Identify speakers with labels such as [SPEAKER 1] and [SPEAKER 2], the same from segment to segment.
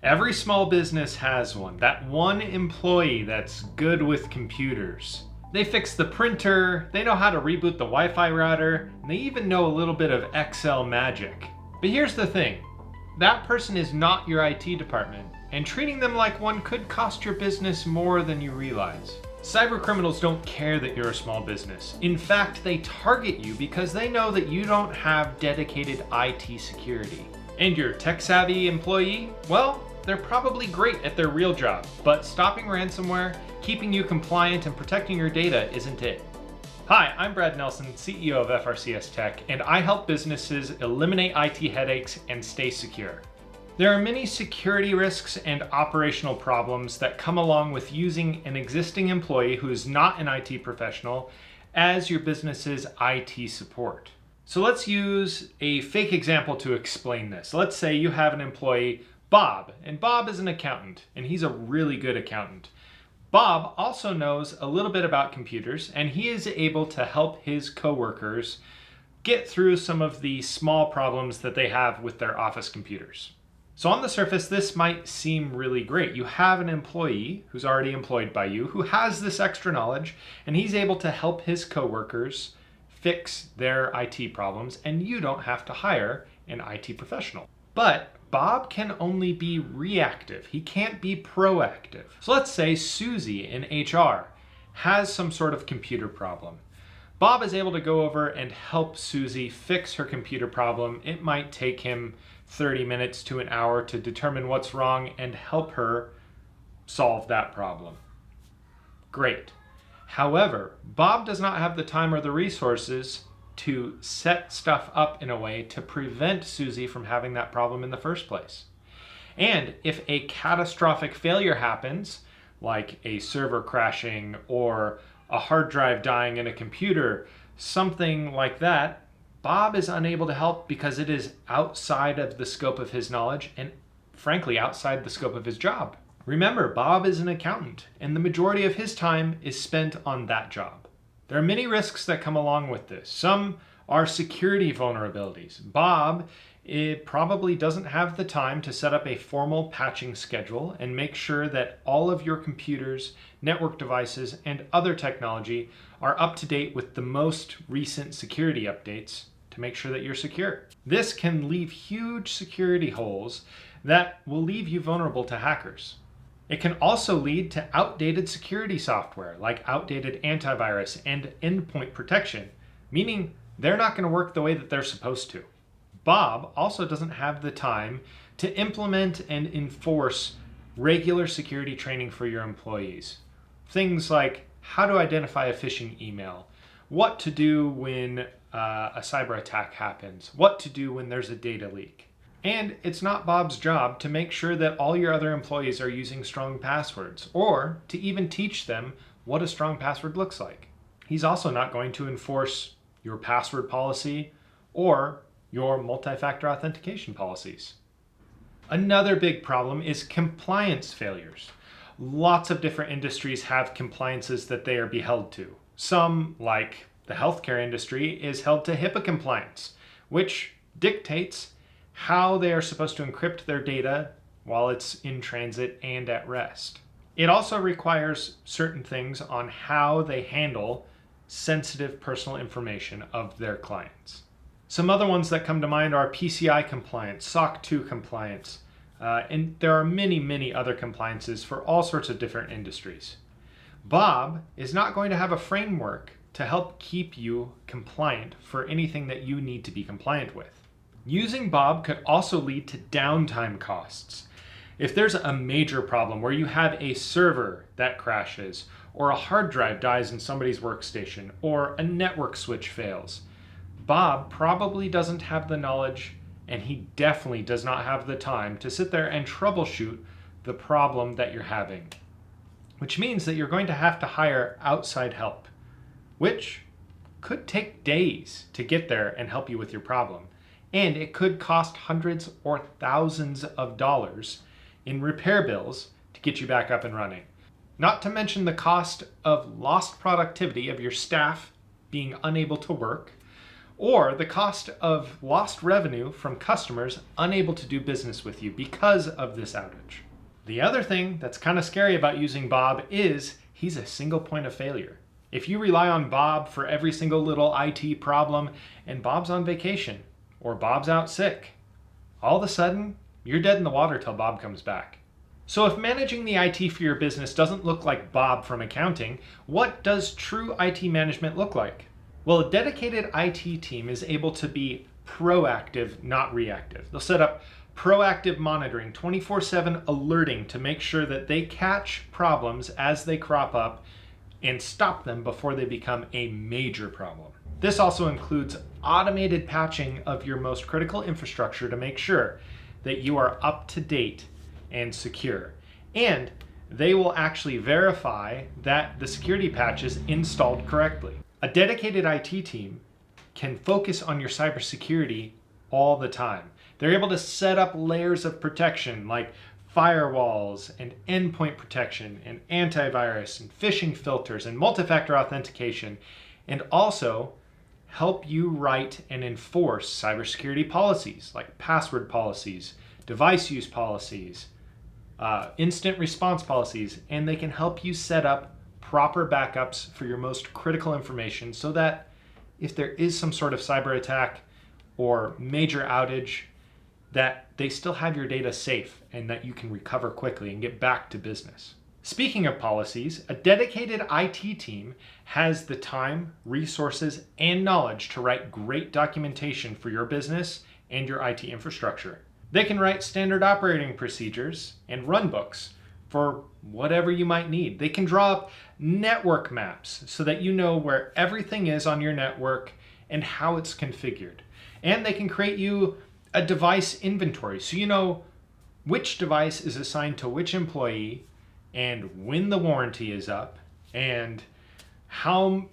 [SPEAKER 1] Every small business has one. That one employee that's good with computers. They fix the printer, they know how to reboot the Wi-Fi router, and they even know a little bit of Excel magic. But here's the thing. That person is not your IT department, and treating them like one could cost your business more than you realize. Cyber criminals don't care that you're a small business. In fact, they target you because they know that you don't have dedicated IT security. And your tech-savvy employee? Well, they're probably great at their real job, but stopping ransomware, keeping you compliant, and protecting your data isn't it. Hi, I'm Brad Nelson, CEO of FRCS Tech, and I help businesses eliminate IT headaches and stay secure. There are many security risks and operational problems that come along with using an existing employee who is not an IT professional as your business's IT support. So let's use a fake example to explain this. Let's say you have an employee, Bob, and Bob is an accountant, and he's a really good accountant. Bob also knows a little bit about computers, and he is able to help his coworkers get through some of the small problems that they have with their office computers. So on the surface, this might seem really great. You have an employee who's already employed by you who has this extra knowledge, and he's able to help his coworkers fix their IT problems, and you don't have to hire an IT professional. But Bob can only be reactive. He can't be proactive. So let's say Susie in HR has some sort of computer problem. Bob is able to go over and help Susie fix her computer problem. It might take him 30 minutes to an hour to determine what's wrong and help her solve that problem. Great. However, Bob does not have the time or the resources to set stuff up in a way to prevent Susie from having that problem in the first place. And if a catastrophic failure happens, like a server crashing or a hard drive dying in a computer, something like that, Bob is unable to help because it is outside of the scope of his knowledge and frankly outside the scope of his job. Remember, Bob is an accountant and the majority of his time is spent on that job. There are many risks that come along with this. Some are security vulnerabilities. Bob probably doesn't have the time to set up a formal patching schedule and make sure that all of your computers, network devices, and other technology are up to date with the most recent security updates to make sure that you're secure. This can leave huge security holes that will leave you vulnerable to hackers. It can also lead to outdated security software, like outdated antivirus and endpoint protection, meaning they're not going to work the way that they're supposed to. Bob also doesn't have the time to implement and enforce regular security training for your employees. Things like how to identify a phishing email, what to do when a cyber attack happens, what to do when there's a data leak. And it's not Bob's job to make sure that all your other employees are using strong passwords or to even teach them what a strong password looks like. He's also not going to enforce your password policy or your multi-factor authentication policies. Another big problem is compliance failures. Lots of different industries have compliances that they are held to. Some, like the healthcare industry, is held to HIPAA compliance, which dictates how they are supposed to encrypt their data while it's in transit and at rest. It also requires certain things on how they handle sensitive personal information of their clients. Some other ones that come to mind are PCI compliance, SOC 2 compliance, and there are many, many other compliances for all sorts of different industries. Bob is not going to have a framework to help keep you compliant for anything that you need to be compliant with. Using Bob could also lead to downtime costs. If there's a major problem where you have a server that crashes, or a hard drive dies in somebody's workstation, or a network switch fails, Bob probably doesn't have the knowledge, and he definitely does not have the time to sit there and troubleshoot the problem that you're having. Which means that you're going to have to hire outside help, which could take days to get there and help you with your problem. And it could cost hundreds or thousands of dollars in repair bills to get you back up and running. Not to mention the cost of lost productivity of your staff being unable to work, or the cost of lost revenue from customers unable to do business with you because of this outage. The other thing that's kind of scary about using Bob is he's a single point of failure. If you rely on Bob for every single little IT problem and Bob's on vacation or Bob's out sick, all of a sudden you're dead in the water till Bob comes back. So if managing the IT for your business doesn't look like Bob from accounting, what does true IT management look like? Well, a dedicated IT team is able to be proactive, not reactive. They'll set up proactive monitoring, 24/7 alerting to make sure that they catch problems as they crop up and stop them before they become a major problem. This also includes automated patching of your most critical infrastructure to make sure that you are up to date and secure. And they will actually verify that the security patch is installed correctly. A dedicated IT team can focus on your cybersecurity all the time. They're able to set up layers of protection like firewalls and endpoint protection and antivirus and phishing filters and multi-factor authentication, and also help you write and enforce cybersecurity policies like password policies, device use policies, instant response policies, and they can help you set up proper backups for your most critical information so that if there is some sort of cyber attack or major outage, that they still have your data safe and that you can recover quickly and get back to business. Speaking of policies, a dedicated IT team has the time, resources, and knowledge to write great documentation for your business and your IT infrastructure. They can write standard operating procedures and runbooks for whatever you might need. They can draw up network maps so that you know where everything is on your network and how it's configured. And they can create you a device inventory so you know which device is assigned to which employee and when the warranty is up and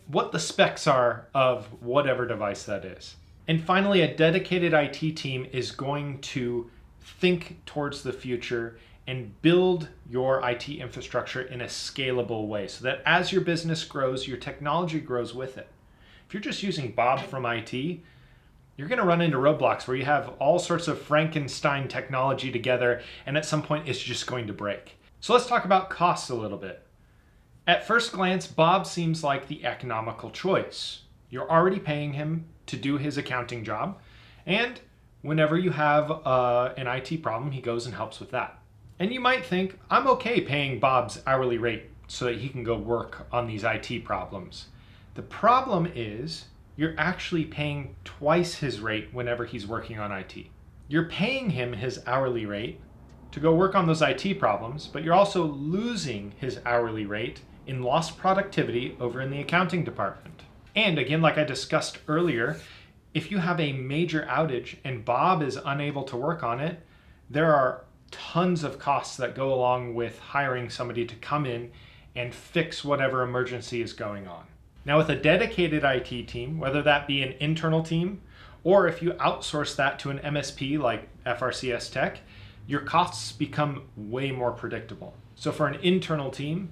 [SPEAKER 1] what the specs are of whatever device that is. And finally, a dedicated IT team is going to think towards the future and build your IT infrastructure in a scalable way so that as your business grows, your technology grows with it. If you're just using Bob from IT, you're going to run into roadblocks where you have all sorts of Frankenstein technology together, and at some point it's just going to break. So let's talk about costs a little bit. At first glance, Bob seems like the economical choice. You're already paying him to do his accounting job, and whenever you have an IT problem, he goes and helps with that. And you might think, I'm okay paying Bob's hourly rate so that he can go work on these IT problems. The problem is you're actually paying twice his rate whenever he's working on IT. You're paying him his hourly rate to go work on those IT problems, but you're also losing his hourly rate in lost productivity over in the accounting department. And again, like I discussed earlier, if you have a major outage and Bob is unable to work on it, there are tons of costs that go along with hiring somebody to come in and fix whatever emergency is going on. Now with a dedicated IT team, whether that be an internal team, or if you outsource that to an MSP like FRCS Tech, your costs become way more predictable. So for an internal team,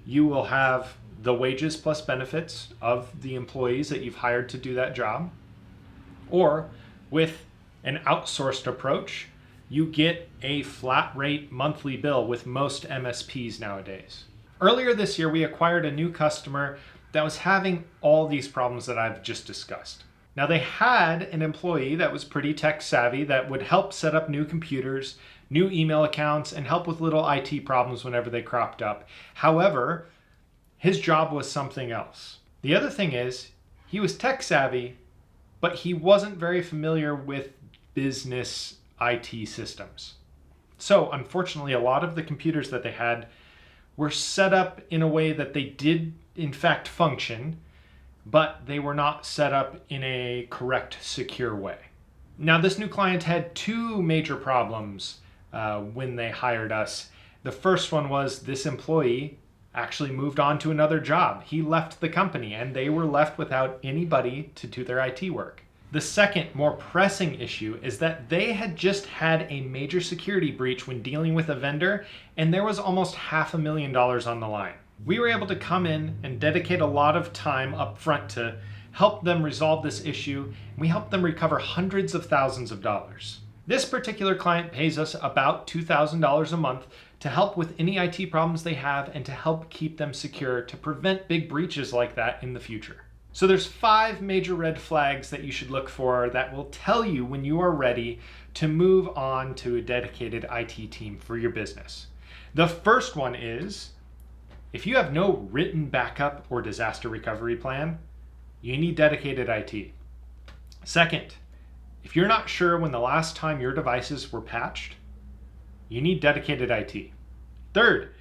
[SPEAKER 1] you will have the wages plus benefits of the employees that you've hired to do that job. Or with an outsourced approach, you get a flat rate monthly bill with most MSPs nowadays. Earlier this year, we acquired a new customer that was having all these problems that I've just discussed. Now they had an employee that was pretty tech savvy that would help set up new computers, new email accounts, and help with little IT problems whenever they cropped up. However, his job was something else. The other thing is, he was tech savvy, but he wasn't very familiar with business IT systems. So unfortunately, a lot of the computers that they had were set up in a way that they did in fact function, but they were not set up in a correct, secure way. Now this new client had two major problems when they hired us. The first one was this employee actually moved on to another job. He left the company and they were left without anybody to do their IT work. The second, more pressing issue is that they had just had a major security breach when dealing with a vendor, and there was almost $500,000 on the line. We were able to come in and dedicate a lot of time up front to help them resolve this issue, and we help them recover hundreds of thousands of dollars. This particular client pays us about $2,000 a month to help with any IT problems they have and to help keep them secure to prevent big breaches like that in the future. So there's 5 major red flags that you should look for that will tell you when you are ready to move on to a dedicated IT team for your business. The first one is, if you have no written backup or disaster recovery plan, you need dedicated IT. Second, if you're not sure when the last time your devices were patched, you need dedicated IT. Third,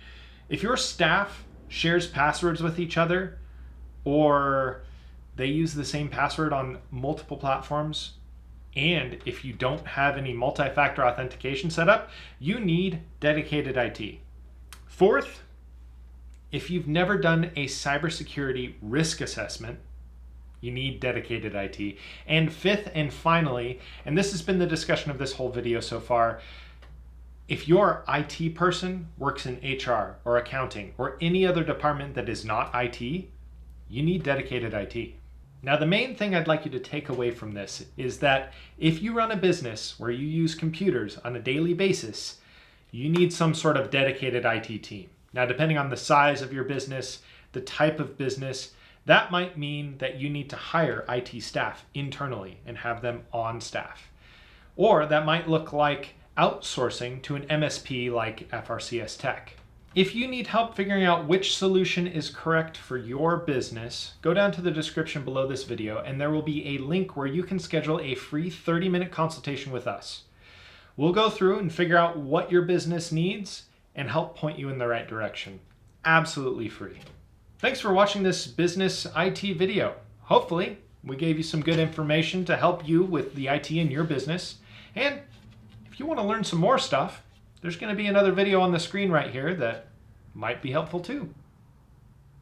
[SPEAKER 1] if your staff shares passwords with each other, or they use the same password on multiple platforms, and if you don't have any multi-factor authentication set up, you need dedicated IT. Fourth, if you've never done a cybersecurity risk assessment, you need dedicated IT. And fifth and finally, and this has been the discussion of this whole video so far, if your IT person works in HR or accounting or any other department that is not IT, you need dedicated IT. Now, the main thing I'd like you to take away from this is that if you run a business where you use computers on a daily basis, you need some sort of dedicated IT team. Now, depending on the size of your business, the type of business, that might mean that you need to hire IT staff internally and have them on staff. Or that might look like outsourcing to an MSP like FRCS Tech. If you need help figuring out which solution is correct for your business, go down to the description below this video and there will be a link where you can schedule a free 30-minute consultation with us. We'll go through and figure out what your business needs and help point you in the right direction. Absolutely free. Thanks for watching this business IT video. Hopefully, we gave you some good information to help you with the IT in your business. And if you want to learn some more stuff, there's going to be another video on the screen right here that might be helpful too.